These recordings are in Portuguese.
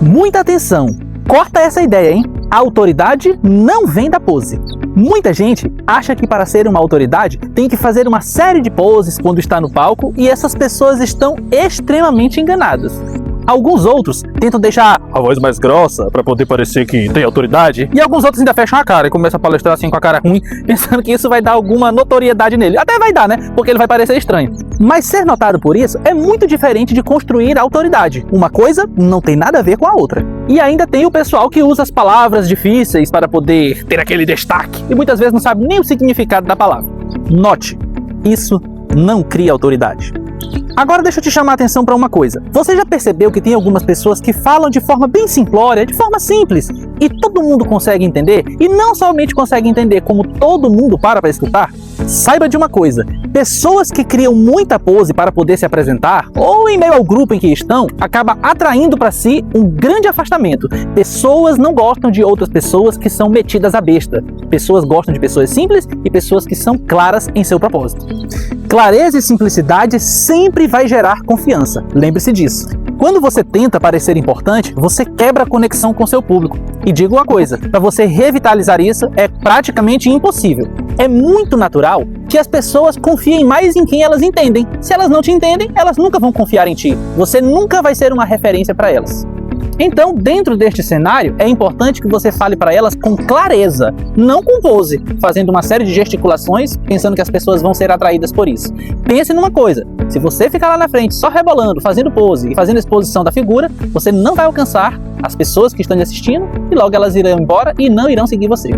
Muita atenção! Corta essa ideia, hein? A autoridade não vem da pose. Muita gente acha que para ser uma autoridade tem que fazer uma série de poses quando está no palco e essas pessoas estão extremamente enganadas. Alguns outros tentam deixar a voz mais grossa para poder parecer que tem autoridade e alguns outros ainda fecham a cara e começam a palestrar assim com a cara ruim, pensando que isso vai dar alguma notoriedade nele. Até vai dar, né? Porque ele vai parecer estranho. Mas ser notado por isso é muito diferente de construir a autoridade. Uma coisa não tem nada a ver com a outra. E ainda tem o pessoal que usa as palavras difíceis para poder ter aquele destaque e muitas vezes não sabe nem o significado da palavra. Note, isso não cria autoridade. Agora deixa eu te chamar a atenção para uma coisa. Você já percebeu que tem algumas pessoas que falam de forma bem simplória, de forma simples, e todo mundo consegue entender? E não somente consegue entender, como todo mundo para escutar? Saiba de uma coisa, pessoas que criam muita pose para poder se apresentar, ou em meio ao grupo em que estão, acaba atraindo para si um grande afastamento. Pessoas não gostam de outras pessoas que são metidas à besta. Pessoas gostam de pessoas simples e pessoas que são claras em seu propósito. Clareza e simplicidade sempre vai gerar confiança, lembre-se disso. Quando você tenta parecer importante, você quebra a conexão com seu público. E digo uma coisa, para você revitalizar isso é praticamente impossível. É muito natural que as pessoas confiem mais em quem elas entendem. Se elas não te entendem, elas nunca vão confiar em ti. Você nunca vai ser uma referência para elas. Então, dentro deste cenário, é importante que você fale para elas com clareza, não com pose, fazendo uma série de gesticulações, pensando que as pessoas vão ser atraídas por isso. Pense numa coisa, se você ficar lá na frente só rebolando, fazendo pose e fazendo exposição da figura, você não vai alcançar as pessoas que estão lhe assistindo e logo elas irão embora e não irão seguir você.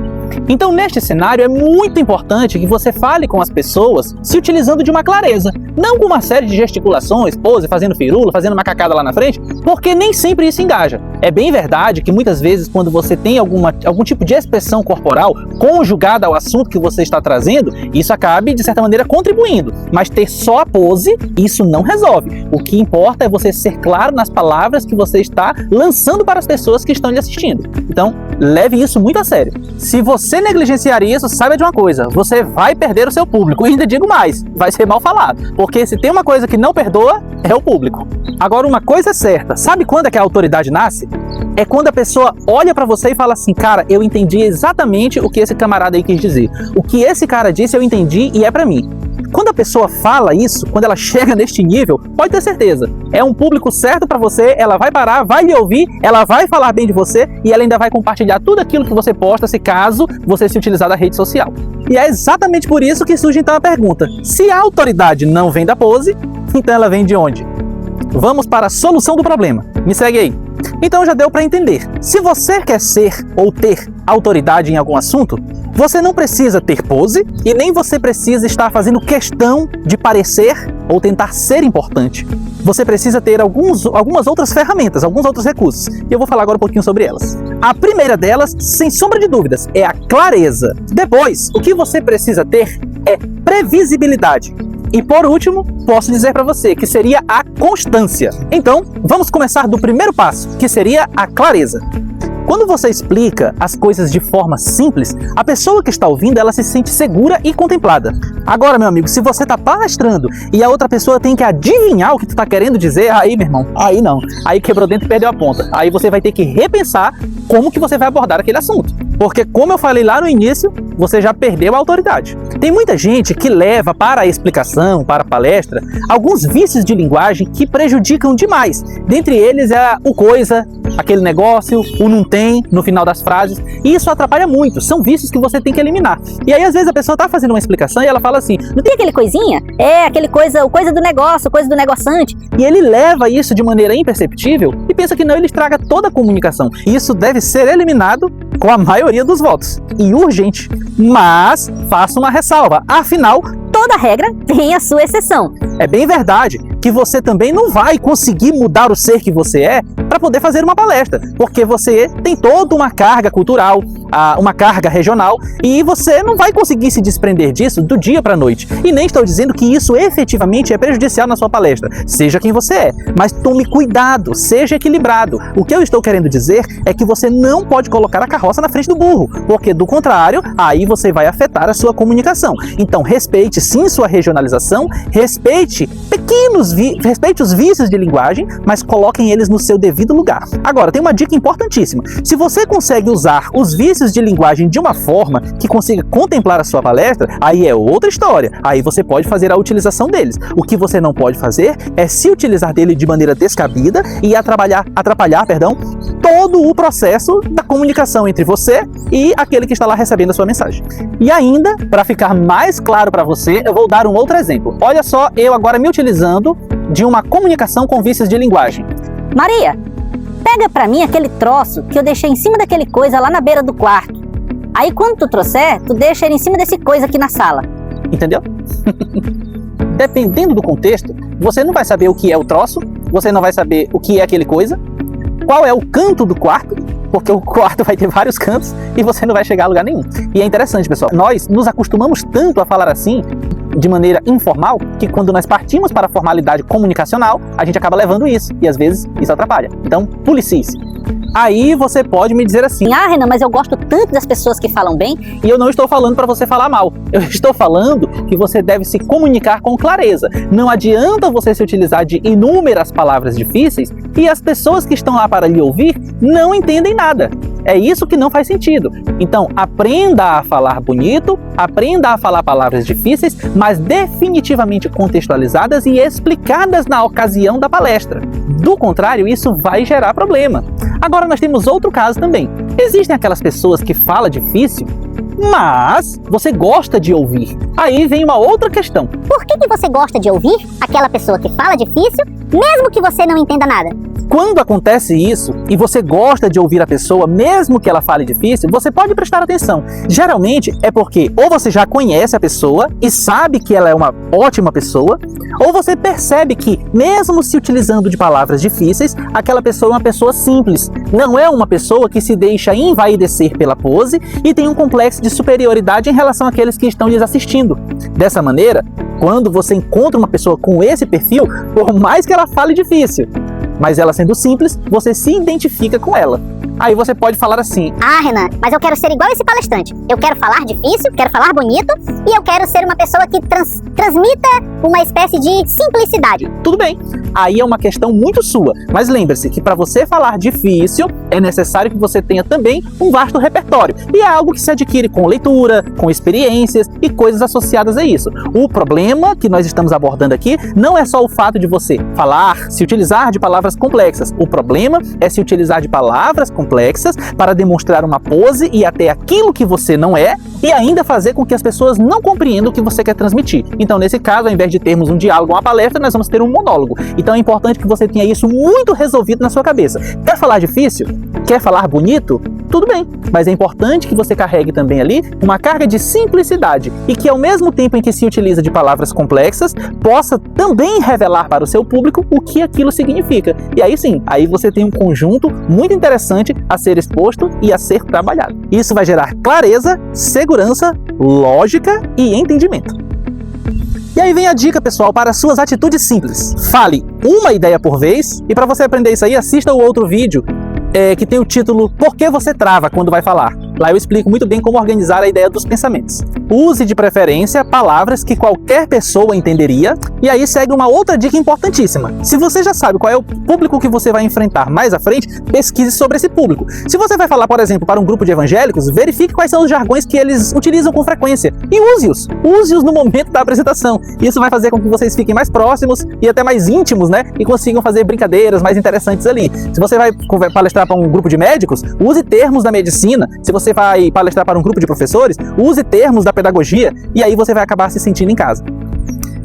Então, neste cenário, é muito importante que você fale com as pessoas se utilizando de uma clareza, não com uma série de gesticulações, pose, fazendo firula, fazendo macacada lá na frente, porque nem sempre isso engaja. É bem verdade que muitas vezes quando você tem algum tipo de expressão corporal conjugada ao assunto que você está trazendo, isso acabe, de certa maneira, contribuindo. Mas ter só a pose, isso não resolve. O que importa é você ser claro nas palavras que você está lançando para as pessoas que estão lhe assistindo. Então, leve isso muito a sério. Se você negligenciar isso, saiba de uma coisa, você vai perder o seu público. E ainda digo mais, vai ser mal falado. Porque se tem uma coisa que não perdoa, é o público. Agora, uma coisa é certa, sabe quando é que a autoridade nasce? É quando a pessoa olha pra você e fala assim, cara, eu entendi exatamente o que esse camarada aí quis dizer. O que esse cara disse eu entendi e é pra mim. Quando a pessoa fala isso, quando ela chega neste nível, pode ter certeza, é um público certo pra você, ela vai parar, vai lhe ouvir, ela vai falar bem de você e ela ainda vai compartilhar tudo aquilo que você posta, se caso você se utilizar da rede social. E é exatamente por isso que surge então a pergunta, se a autoridade não vem da pose, então ela vem de onde? Vamos para a solução do problema. Me segue aí. Então já deu para entender. Se você quer ser ou ter autoridade em algum assunto, você não precisa ter pose e nem você precisa estar fazendo questão de parecer ou tentar ser importante. Você precisa ter algumas outras ferramentas, alguns outros recursos. E eu vou falar agora um pouquinho sobre elas. A primeira delas, sem sombra de dúvidas, é a clareza. Depois, o que você precisa ter é previsibilidade. E por último, posso dizer para você que seria a constância. Então, vamos começar do primeiro passo, que seria a clareza. Quando você explica as coisas de forma simples, a pessoa que está ouvindo, ela se sente segura e contemplada. Agora, meu amigo, se você está palestrando e a outra pessoa tem que adivinhar o que tu está querendo dizer, aí, meu irmão, aí não. Aí quebrou dentro e perdeu a ponta. Aí você vai ter que repensar como que você vai abordar aquele assunto. Porque, como eu falei lá no início, você já perdeu a autoridade. Tem muita gente que leva para a explicação, para a palestra, alguns vícios de linguagem que prejudicam demais. Dentre eles é o coisa, aquele negócio, o não tem no final das frases. E isso atrapalha muito. São vícios que você tem que eliminar. E aí, às vezes, a pessoa está fazendo uma explicação e ela fala assim, não tem aquele coisinha? É, aquele coisa, o coisa do negócio, o coisa do negoçante. E ele leva isso de maneira imperceptível e pensa que não, ele estraga toda a comunicação. E isso deve ser eliminado com a maioria dos votos. E urgente. Mas faça uma ressalva. Afinal, toda regra tem a sua exceção. É bem verdade que você também não vai conseguir mudar o ser que você é para poder fazer uma palestra, porque você tem toda uma carga cultural, uma carga regional e você não vai conseguir se desprender disso do dia para a noite. E nem estou dizendo que isso efetivamente é prejudicial na sua palestra, seja quem você é, mas tome cuidado, seja equilibrado. O que eu estou querendo dizer é que você não pode colocar a carroça na frente do burro, porque do contrário, aí você vai afetar a sua comunicação. Então respeite sim sua regionalização, respeite os vícios de linguagem, mas coloquem eles no seu devido lugar. Agora, tem uma dica importantíssima. Se você consegue usar os vícios de linguagem de uma forma que consiga contemplar a sua palestra, aí é outra história. Aí você pode fazer a utilização deles. O que você não pode fazer é se utilizar dele de maneira descabida e atrapalhar, todo o processo da comunicação entre você e aquele que está lá recebendo a sua mensagem. E ainda, para ficar mais claro para você, eu vou dar um outro exemplo. Olha só, eu agora me utilizando de uma comunicação com vícios de linguagem. Maria, pega pra mim aquele troço que eu deixei em cima daquele coisa lá na beira do quarto. Aí quando tu trouxer, tu deixa ele em cima desse coisa aqui na sala. Entendeu? Dependendo do contexto, você não vai saber o que é o troço, você não vai saber o que é aquele coisa, qual é o canto do quarto, porque o quarto vai ter vários cantos e você não vai chegar a lugar nenhum. E é interessante, pessoal, nós nos acostumamos tanto a falar assim, de maneira informal, que quando nós partimos para a formalidade comunicacional, a gente acaba levando isso, e às vezes isso atrapalha. Então, policie-se. Aí você pode me dizer assim: ah, Renan, mas eu gosto tanto das pessoas que falam bem. E eu não estou falando para você falar mal. Eu estou falando que você deve se comunicar com clareza. Não adianta você se utilizar de inúmeras palavras difíceis e as pessoas que estão lá para lhe ouvir não entendem nada. É isso que não faz sentido. Então, aprenda a falar bonito, aprenda a falar palavras difíceis, mas definitivamente contextualizadas e explicadas na ocasião da palestra. Do contrário, isso vai gerar problema. Agora nós temos outro caso também. Existem aquelas pessoas que falam difícil, mas você gosta de ouvir. Aí vem uma outra questão. Por que você gosta de ouvir aquela pessoa que fala difícil, mesmo que você não entenda nada? Quando acontece isso e você gosta de ouvir a pessoa, mesmo que ela fale difícil, você pode prestar atenção. Geralmente é porque ou você já conhece a pessoa e sabe que ela é uma ótima pessoa, ou você percebe que, mesmo se utilizando de palavras difíceis, aquela pessoa é uma pessoa simples. Não é uma pessoa que se deixa envaidecer pela pose e tem um complexo de superioridade em relação àqueles que estão lhes assistindo. Dessa maneira, quando você encontra uma pessoa com esse perfil, por mais que ela fale difícil, mas ela sendo simples, você se identifica com ela. Aí você pode falar assim: ah, Renan, mas eu quero ser igual esse palestrante. Eu quero falar difícil, quero falar bonito e eu quero ser uma pessoa que transmita uma espécie de simplicidade. Tudo bem, aí é uma questão muito sua. Mas lembre-se que para você falar difícil, é necessário que você tenha também um vasto repertório. E é algo que se adquire com leitura, com experiências e coisas associadas a isso. O problema que nós estamos abordando aqui não é só o fato de você falar, se utilizar de palavras complexas. O problema é se utilizar de palavras complexas para demonstrar uma pose e até aquilo que você não é, e ainda fazer com que as pessoas não compreendam o que você quer transmitir. Então, nesse caso, ao invés de termos um diálogo, uma palestra, nós vamos ter um monólogo. Então é importante que você tenha isso muito resolvido na sua cabeça. Quer falar difícil? Quer falar bonito? Tudo bem, mas é importante que você carregue também ali uma carga de simplicidade e que, ao mesmo tempo em que se utiliza de palavras complexas, possa também revelar para o seu público o que aquilo significa. E aí sim, aí você tem um conjunto muito interessante a ser exposto e a ser trabalhado. Isso vai gerar clareza, segurança, lógica e entendimento. E aí vem a dica, pessoal, para suas atitudes simples. Fale uma ideia por vez, e para você aprender isso aí, assista o outro vídeo que tem o título Por que você trava quando vai falar? Lá eu explico muito bem como organizar a ideia dos pensamentos. Use de preferência palavras que qualquer pessoa entenderia. E aí segue uma outra dica importantíssima. Se você já sabe qual é o público que você vai enfrentar mais à frente, pesquise sobre esse público. Se você vai falar, por exemplo, para um grupo de evangélicos, verifique quais são os jargões que eles utilizam com frequência e use-os. Use-os no momento da apresentação. Isso vai fazer com que vocês fiquem mais próximos e até mais íntimos, né? E consigam fazer brincadeiras mais interessantes ali. Se você vai palestrar para um grupo de médicos, use termos da medicina. Se você vai palestrar para um grupo de professores, use termos da pedagogia, e aí você vai acabar se sentindo em casa.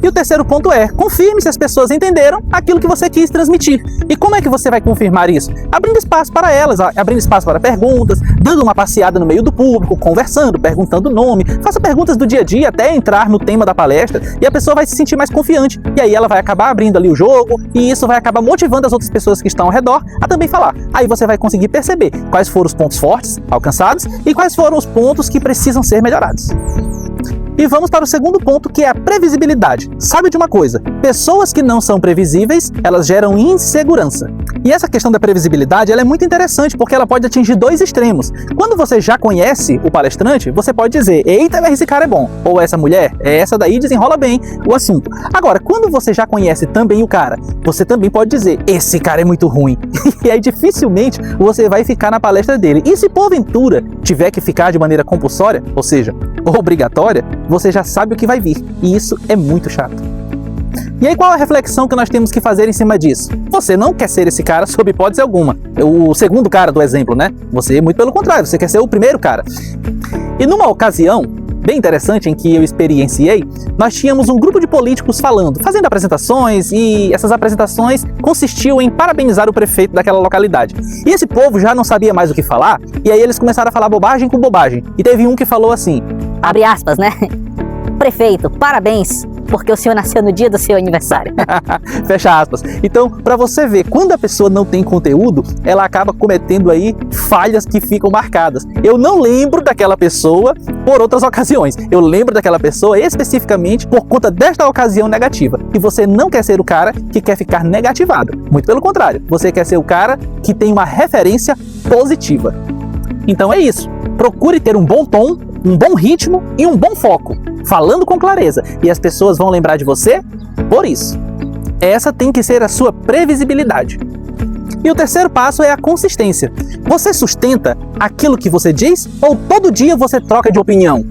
E o terceiro ponto é, confirme se as pessoas entenderam aquilo que você quis transmitir. E como é que você vai confirmar isso? Abrindo espaço para elas, abrindo espaço para perguntas, dando uma passeada no meio do público, conversando, perguntando o nome, faça perguntas do dia a dia até entrar no tema da palestra e a pessoa vai se sentir mais confiante. E aí ela vai acabar abrindo ali o jogo e isso vai acabar motivando as outras pessoas que estão ao redor a também falar. Aí você vai conseguir perceber quais foram os pontos fortes alcançados e quais foram os pontos que precisam ser melhorados. E vamos para o segundo ponto, que é a previsibilidade. Sabe de uma coisa? Pessoas que não são previsíveis, elas geram insegurança. E essa questão da previsibilidade, ela é muito interessante, porque ela pode atingir dois extremos. Quando você já conhece o palestrante, você pode dizer, eita, esse cara é bom. Ou essa mulher, essa daí desenrola bem o assunto. Agora, quando você já conhece também o cara, você também pode dizer, esse cara é muito ruim. E aí, dificilmente, você vai ficar na palestra dele. E se porventura tiver que ficar de maneira compulsória, ou seja, obrigatória, você já sabe o que vai vir, e isso é muito chato. E aí qual a reflexão que nós temos que fazer em cima disso? Você não quer ser esse cara sob hipótese alguma, o segundo cara do exemplo, né? Você, muito pelo contrário, você quer ser o primeiro cara. E numa ocasião bem interessante em que eu experienciei, nós tínhamos um grupo de políticos fazendo apresentações, e essas apresentações consistiam em parabenizar o prefeito daquela localidade. E esse povo já não sabia mais o que falar, e aí eles começaram a falar bobagem com bobagem. E teve um que falou assim, abre aspas, né? Prefeito, parabéns, porque o senhor nasceu no dia do seu aniversário. Fecha aspas. Então, para você ver, quando a pessoa não tem conteúdo, ela acaba cometendo aí falhas que ficam marcadas. Eu não lembro daquela pessoa por outras ocasiões. Eu lembro daquela pessoa especificamente por conta desta ocasião negativa. E você não quer ser o cara que quer ficar negativado. Muito pelo contrário, você quer ser o cara que tem uma referência positiva. Então é isso. Procure ter um bom tom, um bom ritmo e um bom foco, falando com clareza, e as pessoas vão lembrar de você por isso. Essa tem que ser a sua previsibilidade. E o terceiro passo é a consistência. Você sustenta aquilo que você diz ou todo dia você troca de opinião?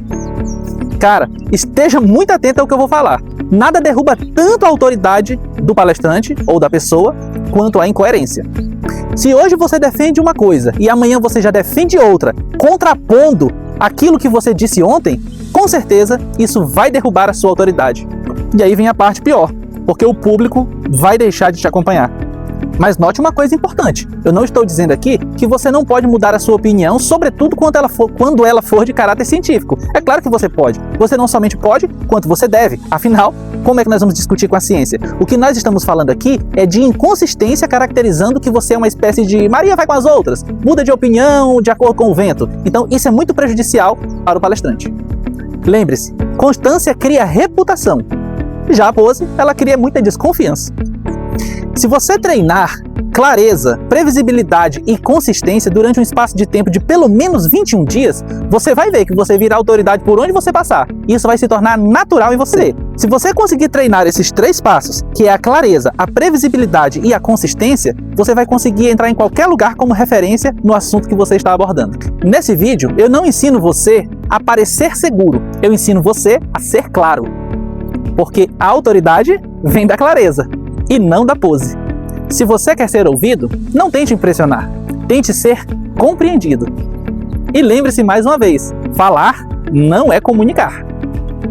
Cara, esteja muito atento ao que eu vou falar. Nada derruba tanto a autoridade do palestrante ou da pessoa quanto a incoerência. Se hoje você defende uma coisa e amanhã você já defende outra, contrapondo aquilo que você disse ontem, com certeza isso vai derrubar a sua autoridade. E aí vem a parte pior, porque o público vai deixar de te acompanhar. Mas note uma coisa importante, eu não estou dizendo aqui que você não pode mudar a sua opinião, sobretudo quando ela for de caráter científico. É claro que você pode. Você não somente pode, quanto você deve. Afinal, como é que nós vamos discutir com a ciência? O que nós estamos falando aqui é de inconsistência, caracterizando que você é uma espécie de Maria vai com as outras, muda de opinião de acordo com o vento. Então isso é muito prejudicial para o palestrante. Lembre-se, constância cria reputação. Já a pose, ela cria muita desconfiança. Se você treinar clareza, previsibilidade e consistência durante um espaço de tempo de pelo menos 21 dias, você vai ver que você virá autoridade por onde você passar. Isso vai se tornar natural em você. Se você conseguir treinar esses três passos, que é a clareza, a previsibilidade e a consistência, você vai conseguir entrar em qualquer lugar como referência no assunto que você está abordando. Nesse vídeo, eu não ensino você a parecer seguro, eu ensino você a ser claro. Porque a autoridade vem da clareza e não da pose. Se você quer ser ouvido, não tente impressionar, tente ser compreendido. E lembre-se mais uma vez, falar não é comunicar.